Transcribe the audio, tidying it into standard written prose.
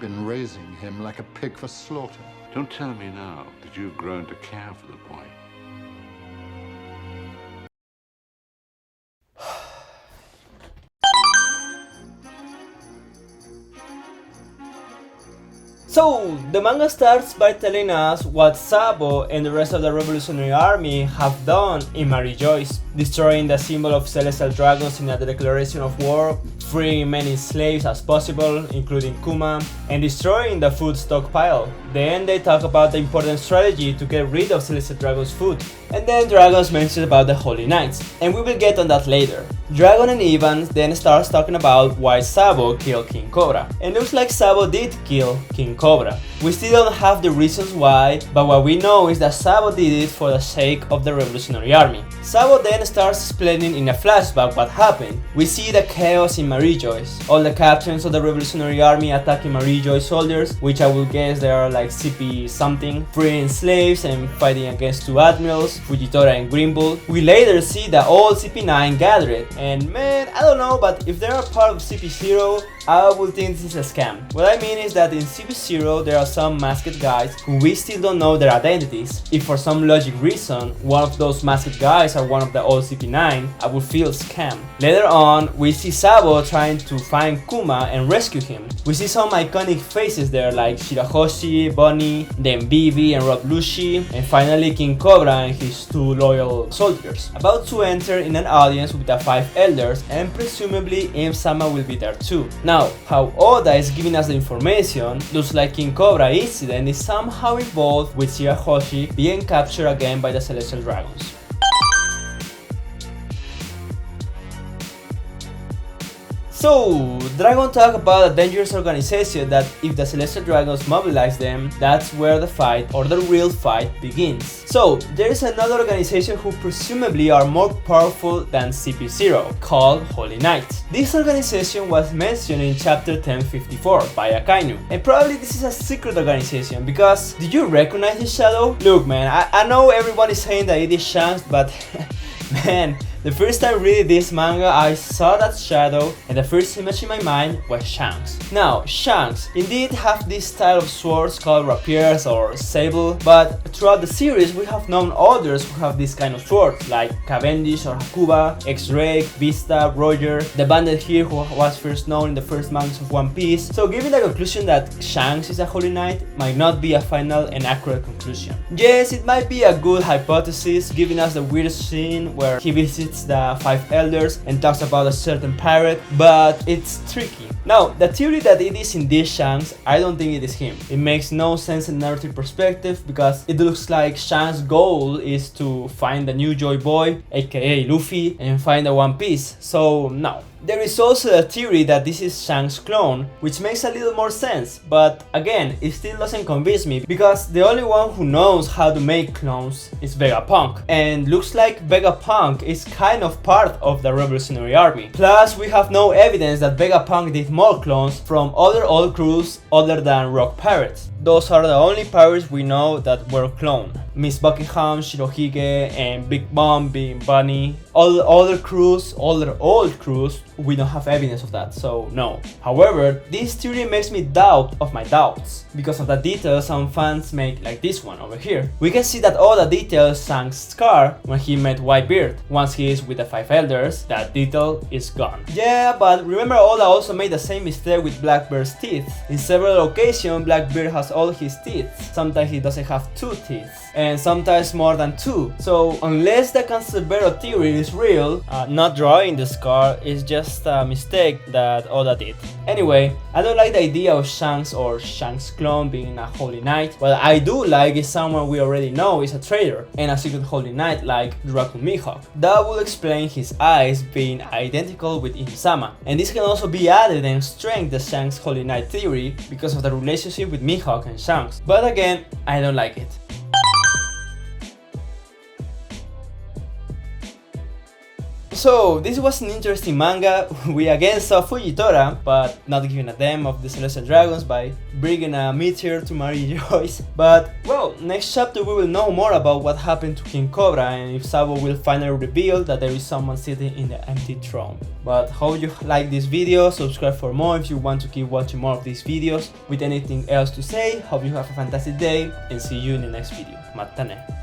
been raising him like a pig for slaughter. Don't tell me now that you've grown to care for the boy. So, the manga starts by telling us what Sabo and the rest of the Revolutionary Army have done in Marijois, destroying the symbol of celestial dragons in a declaration of war, freeing many slaves as possible, including Kuma, and destroying the food stockpile. Then they talk about the important strategy to get rid of celestial dragons' food, and then Dragons mentions about the Holy Knights, and we will get on that later. Dragon and Evans then starts talking about why Sabo killed King Cobra, and looks like Sabo did kill King Cobra. We still don't have the reasons why, but what we know is that Sabo did it for the sake of the Revolutionary Army. Sabo then starts explaining in a flashback what happened. We see the chaos in Marijois, all the captains of the Revolutionary Army attacking Marijois soldiers, which I will guess they are like CP something, freeing slaves and fighting against two admirals, Fujitora and Green Bull. We later see the old CP9 gathered, and man, I don't know, but if they are part of CP0, I would think this is a scam. What I mean is that in CP0 there are some masked guys who we still don't know their identities. If for some logic reason one of those masked guys are one of the old CP9, I would feel scam. Later on, we see Sabo trying to find Kuma and rescue him. We see some iconic faces there like Shirahoshi, Bonnie, then Bibi and Rob Lucy, and finally King Cobra and his two loyal soldiers. About to enter in an audience with the 5 elders, and presumably Im-sama will be there too. Now, how Oda is giving us the information looks like King Cobra incident is somehow involved with Shirahoshi being captured again by the Celestial Dragons. So, Dragon talk about a dangerous organization that if the Celestial Dragons mobilize them, that's where the fight or the real fight begins. So, there is another organization who presumably are more powerful than CP0, called Holy Knights. This organization was mentioned in chapter 1054 by Akainu, and probably this is a secret organization because did you recognize this shadow? Look man, I know everyone is saying that it is Shanks, but man, the first time reading this manga, I saw that shadow and the first image in my mind was Shanks. Now, Shanks indeed have this style of swords called rapiers or sable, but throughout the series we have known others who have this kind of swords like Cavendish or Hakuba, X-Ray, Vista, Roger, the bandit here who was first known in the first mangas of One Piece. So giving the conclusion that Shanks is a Holy Knight might not be a final and accurate conclusion. Yes, it might be a good hypothesis, giving us the weird scene where he visits the 5 elders and talks about a certain pirate, but it's tricky. Now, the theory that it is indeed Shanks, I don't think it is him. It makes no sense in narrative perspective because it looks like Shanks' goal is to find the new Joy Boy, aka Luffy, and find the One Piece, so no. There is also a theory that this is Shanks' clone, which makes a little more sense, but again, it still doesn't convince me because the only one who knows how to make clones is Vegapunk, and looks like Vegapunk is kind of part of the Revolutionary Army. Plus, we have no evidence that Vegapunk did more clones from other old crews other than Rock Pirates. Those are the only pirates we know that were cloned. Miss Buckingham, Shirohige, and Big Mom being Bunny. All the other crews, all the old crews, we don't have evidence of that, so no. However, this theory makes me doubt of my doubts because of the details some fans make, like this one over here. We can see that Oda details Shanks' scar when he met Whitebeard. Once he is with the 5 elders, that detail is gone. Yeah, but remember Oda also made the same mistake with Blackbeard's teeth. In several occasions, Blackbeard has all his teeth. Sometimes he doesn't have 2 teeth, and sometimes more than 2. So unless the Cancerbero theory is real, not drawing the scar is just a mistake that Oda did. Anyway, I don't like the idea of Shanks or Shanks' clone being a Holy Knight. What I do like is someone we already know is a traitor and a secret Holy Knight like Draco Mihawk. That will explain his eyes being identical with Im-sama, and this can also be added and strengthen the Shanks Holy Knight theory because of the relationship with Mihawk and Shanks. But again, I don't like it. So this was an interesting manga. We again saw Fujitora, but not giving a damn of the Celestial Dragons by bringing a meteor to Marijois. But well, next chapter we will know more about what happened to King Cobra and if Sabo will finally reveal that there is someone sitting in the empty throne. But hope you like this video, subscribe for more if you want to keep watching more of these videos. With anything else to say, hope you have a fantastic day and see you in the next video. Matane.